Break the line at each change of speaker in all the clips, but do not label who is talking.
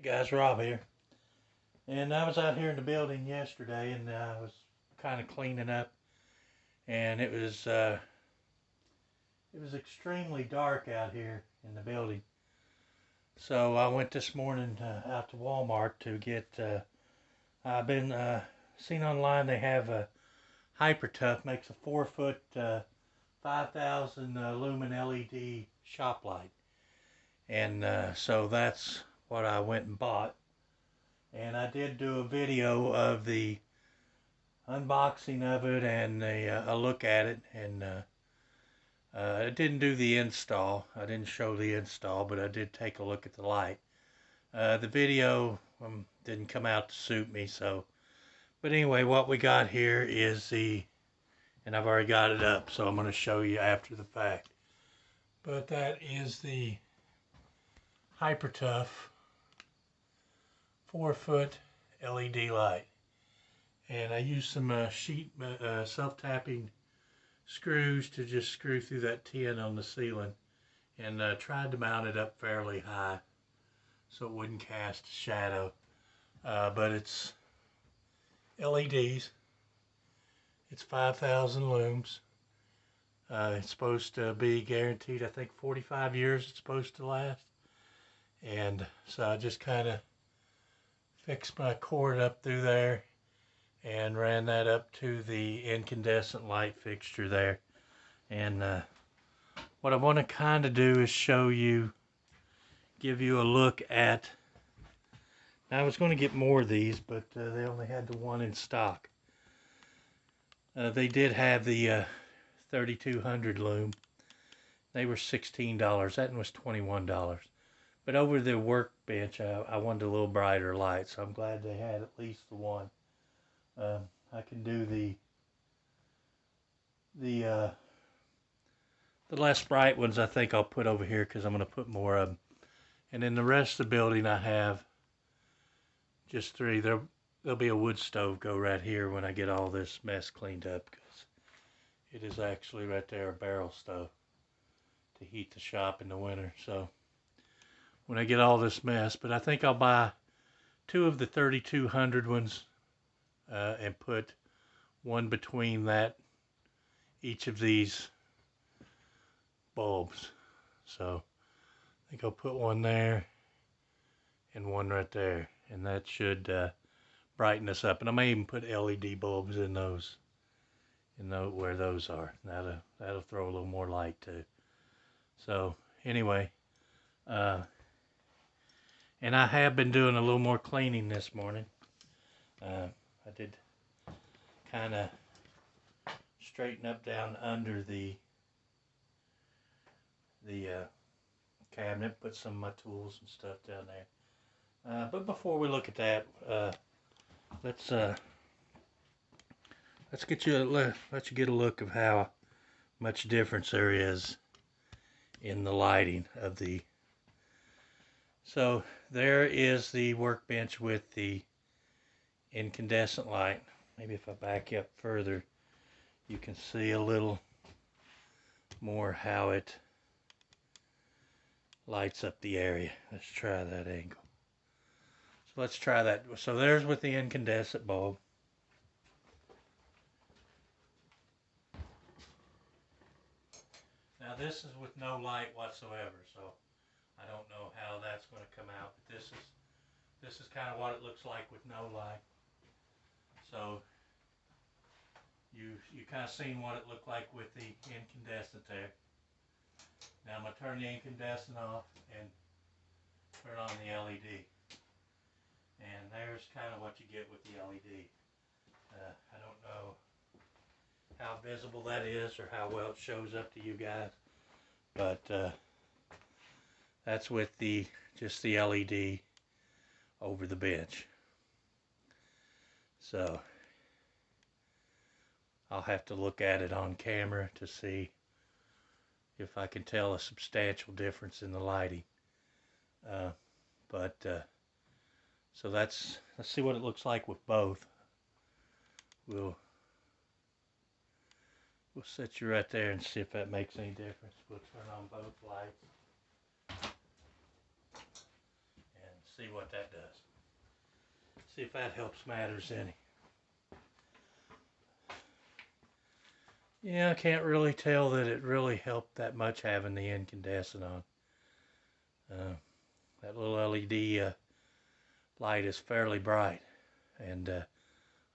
Guys, Rob here. And I was out here in the building yesterday, and I was kind of cleaning up, and it was extremely dark out here in the building. So I went this morning out to Walmart to get. I've been seen online they have a Hyper Tough makes a 4-foot 5,000 lumen LED shop light, and so that's what I went and bought. And I did do a video of the unboxing of it and a look at it, and I didn't do the install. I didn't show the install, but I did take a look at the light. The video didn't come out to suit me, so. But anyway, what we got here is and I've already got it up, so I'm going to show you after the fact. But that is the Hyper Tough 4-foot LED light, and I used some self-tapping screws to just screw through that tin on the ceiling, and tried to mount it up fairly high so it wouldn't cast a shadow. But it's LEDs. It's 5,000 looms. It's supposed to be guaranteed, I think 45 years it's supposed to last. And so I just kind of fixed my cord up through there and ran that up to the incandescent light fixture there. And what I want to kind of do is show you, give you a look at. Now I was going to get more of these, but they only had the one in stock. They did have the 3200 loom. They were $16. That one was $21. But over the workbench, I wanted a little brighter light, so I'm glad they had at least the one. I can do the less bright ones. I think I'll put over here because I'm going to put more of them. And in the rest of the building, I have just 3. There'll be a wood stove go right here when I get all this mess cleaned up, because it is actually right there a barrel stove to heat the shop in the winter. So when I get all this mess, but I think I'll buy 2 of the 3200 ones and put one between each of these bulbs. So I think I'll put one there and one right there, and that should brighten us up. And I may even put LED bulbs in those, where those are. That'll throw a little more light too. So anyway, and I have been doing a little more cleaning this morning. I did kind of straighten up down under the cabinet, put some of my tools and stuff down there. But before we look at that, let's let you get a look of how much difference there is in the lighting of the. So there is the workbench with the incandescent light. Maybe if I back up further, you can see a little more how it lights up the area. Let's try that angle. So let's try that. So there's with the incandescent bulb. Now this is with no light whatsoever, so I don't know how that's going to come out, but this is kind of what it looks like with no light. So you kind of seen what it looked like with the incandescent there. Now I'm going to turn the incandescent off and turn on the LED. And there's kind of what you get with the LED. I don't know how visible that is or how well it shows up to you guys, but that's with just the LED over the bench. So I'll have to look at it on camera to see if I can tell a substantial difference in the lighting. So let's see what it looks like with both. We'll set you right there and see if that makes any difference. We'll turn on both lights and see what that does. See if that helps matters any. Yeah, I can't really tell that it really helped that much having the incandescent on. That little LED light is fairly bright and a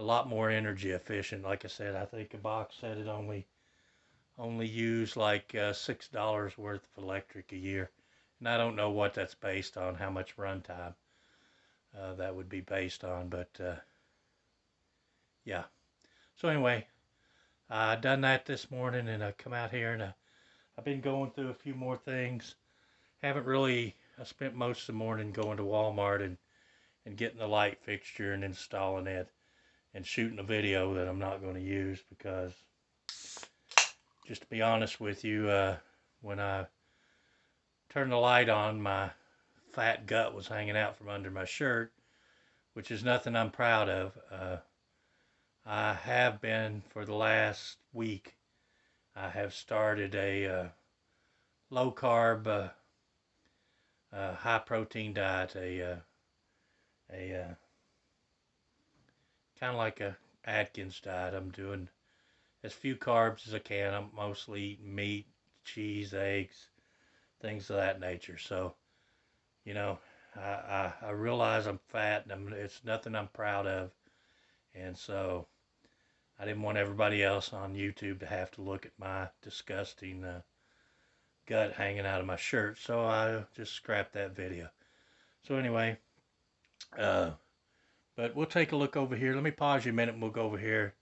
lot more energy efficient. Like I said, I think a box said it only used like $6 worth of electric a year. And I don't know what that's based on, how much runtime that would be based on, but yeah. So anyway, I done that this morning, and I come out here and I've been going through a few more things. Haven't really, I spent most of the morning going to Walmart and getting the light fixture and installing it and shooting a video that I'm not going to use because, just to be honest with you, when I turned the light on, my fat gut was hanging out from under my shirt, which is nothing I'm proud of. I have been, for the last week, I have started a low carb, high protein diet, a kind of like a Atkins diet. I'm doing as few carbs as I can. I'm mostly eating meat, cheese, eggs, things of that nature. So, you know, I realize I'm fat, and it's nothing I'm proud of. And so I didn't want everybody else on YouTube to have to look at my disgusting gut hanging out of my shirt. So I just scrapped that video. So anyway, but we'll take a look over here. Let me pause you a minute and we'll go over here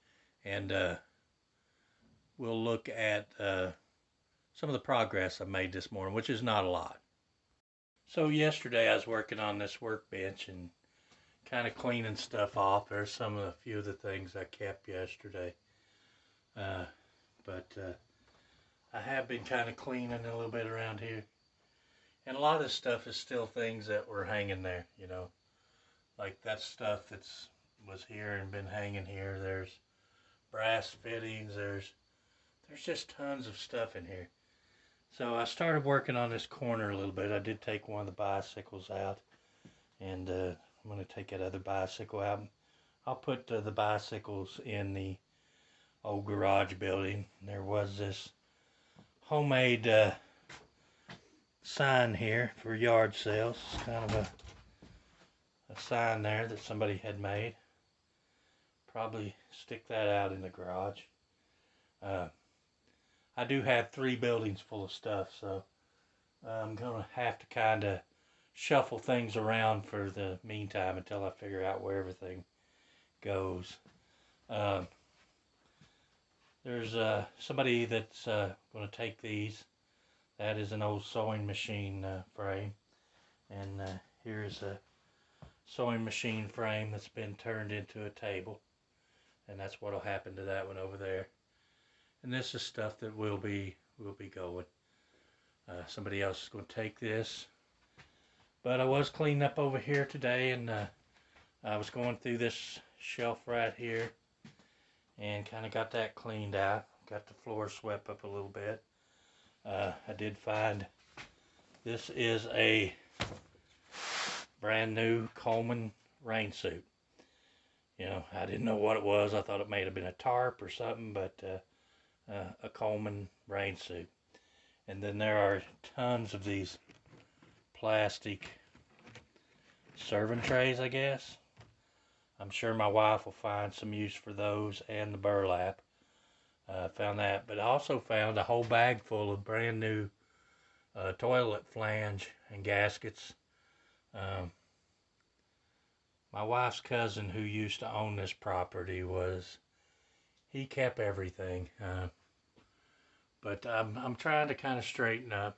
and we'll look at some of the progress I made this morning, which is not a lot. So yesterday I was working on this workbench and kind of cleaning stuff off. There's a few of the things I kept yesterday. But I have been kind of cleaning a little bit around here. And a lot of this stuff is still things that were hanging there, you know. Like that stuff was here and been hanging here. There's brass fittings. There's just tons of stuff in here. So I started working on this corner a little bit. I did take one of the bicycles out, and I'm going to take that other bicycle out. I'll put the bicycles in the old garage building. There was this homemade sign here for yard sales. It's kind of a sign there that somebody had made. Probably stick that out in the garage. I do have 3 buildings full of stuff, so I'm going to have to kind of shuffle things around for the meantime until I figure out where everything goes. There's somebody that's going to take these. That is an old sewing machine frame, and here's a sewing machine frame that's been turned into a table, and that's what'll happen to that one over there. And this is stuff that will be going. Somebody else is going to take this. But I was cleaning up over here today, and I was going through this shelf right here and kind of got that cleaned out. Got the floor swept up a little bit. I did find this is a brand new Coleman rain suit. You know, I didn't know what it was. I thought it may have been a tarp or something, but a Coleman rain suit. And then there are tons of these plastic serving trays, I guess. I'm sure my wife will find some use for those and the burlap. Found that, but I also found a whole bag full of brand new toilet flange and gaskets. My wife's cousin, who used to own this property, he kept everything. But I'm trying to kind of straighten up.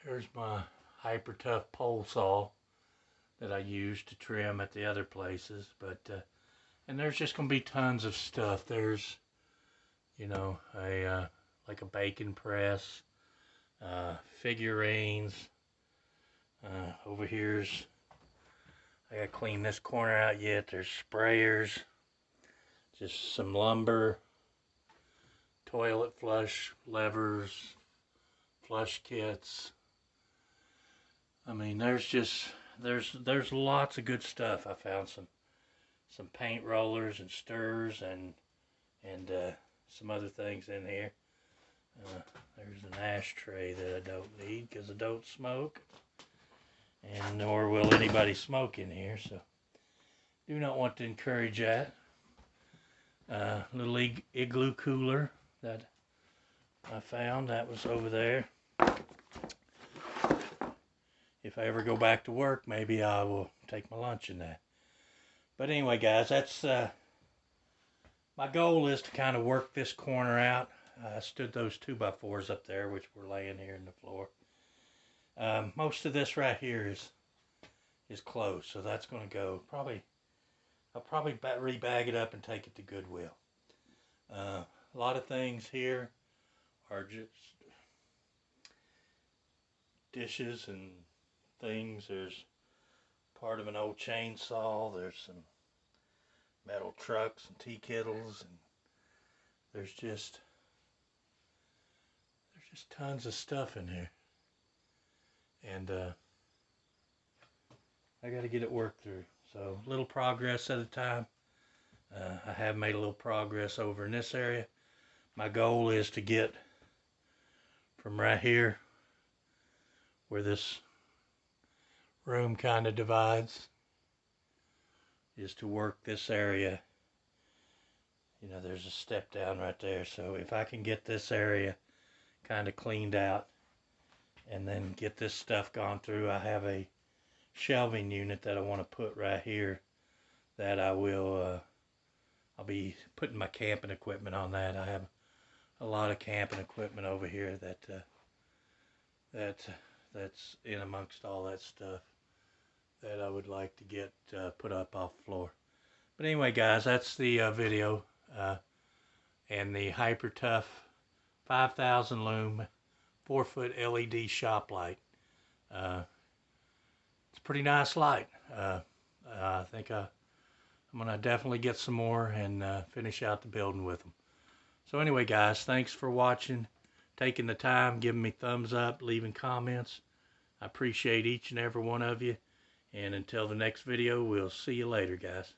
Here's my hyper tough pole saw that I used to trim at the other places. But and there's just gonna be tons of stuff. There's, you know, like a bacon press, figurines. Over here's, I gotta clean this corner out yet. There's sprayers, just some lumber, toilet flush levers, flush kits. I mean, there's there's lots of good stuff. I found some paint rollers and stirrers and some other things in here. There's an ashtray that I don't need because I don't smoke, and nor will anybody smoke in here, so do not want to encourage that. Little igloo cooler that I found, that was over there. If I ever go back to work, maybe I will take my lunch in that. But anyway, guys, that's my goal is to kind of work this corner out. I stood those 2x4s up there, which were laying here in the floor. Most of this right here is closed, so that's going to go. I'll probably rebag it up and take it to Goodwill. A lot of things here are just dishes and things. There's part of an old chainsaw. There's some metal trucks and tea kettles, and there's just tons of stuff in here. And I got to get it worked through. So little progress at a time. I have made a little progress over in this area. My goal is to get from right here, where this room kind of divides, is to work this area. You know, there's a step down right there. So if I can get this area kind of cleaned out and then get this stuff gone through, I have a shelving unit that I want to put right here that I will I'll be putting my camping equipment on that. I have a lot of camping equipment over here that's in amongst all that stuff that I would like to get put up off the floor. But anyway, guys, that's the video and the Hyper Tough 5000 lume 4-foot LED shop light. It's a pretty nice light. I think I'm going to definitely get some more and finish out the building with them. So anyway, guys, thanks for watching, taking the time, giving me thumbs up, leaving comments. I appreciate each and every one of you. And until the next video, we'll see you later, guys.